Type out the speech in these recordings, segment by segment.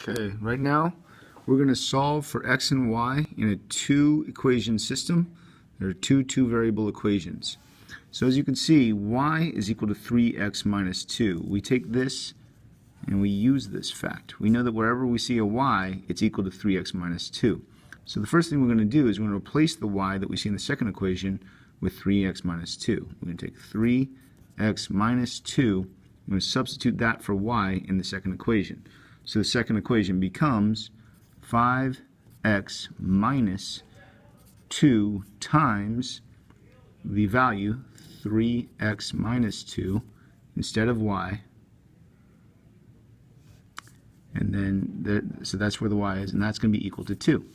Okay, right now we're going to solve for x and y in a two-equation system. There are two variable equations. So as you can see, y is equal to 3x minus 2. We take this and we use this fact. We know that wherever we see a y, it's equal to 3x minus 2. So the first thing we're going to do is we're going to replace the y that we see in the second equation with 3x minus 2. We're going to take 3x minus 2. I'm going to substitute that for y in the second equation. So the second equation becomes 5x minus 2 times the value 3x minus 2 instead of y. And then, so that's where the y is, and that's going to be equal to 2.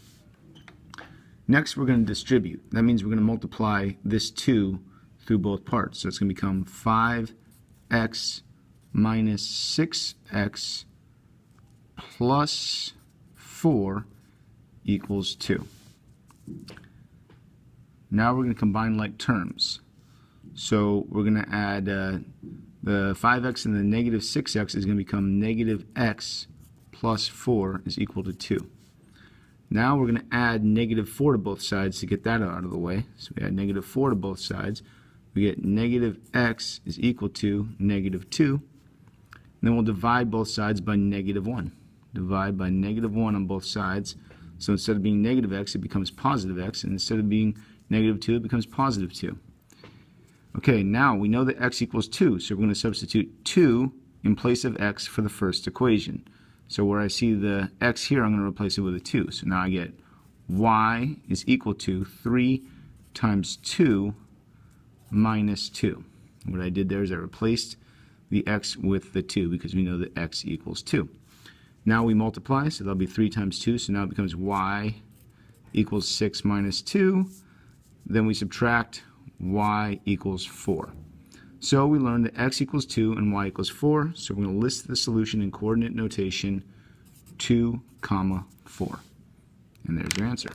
Next, we're going to distribute. That means we're going to multiply this 2 through both parts. So it's going to become 5x minus 6x plus 4 equals 2. Now we're going to combine like terms. So we're going to add the 5x and the negative 6x is going to become negative x plus 4 is equal to 2. Now we're going to add negative 4 to both sides to get that out of the way. So we add negative 4 to both sides. We get negative x is equal to negative 2. And then we'll divide both sides by negative 1. Divide by negative 1 on both sides. So instead of being negative x, it becomes positive x. And instead of being negative 2, it becomes positive 2. Okay, now we know that x equals 2. So we're going to substitute 2 in place of x for the first equation. So where I see the x here, I'm going to replace it with a 2. So now I get y is equal to 3 times 2 minus 2. What I did there is I replaced the x with the 2 because we know that x equals 2. Now we multiply, so that'll be 3 times 2, so now it becomes y equals 6 minus 2. Then we subtract y equals 4. So we learned that x equals 2 and y equals 4, so we're going to list the solution in coordinate notation 2, 4. And there's your answer.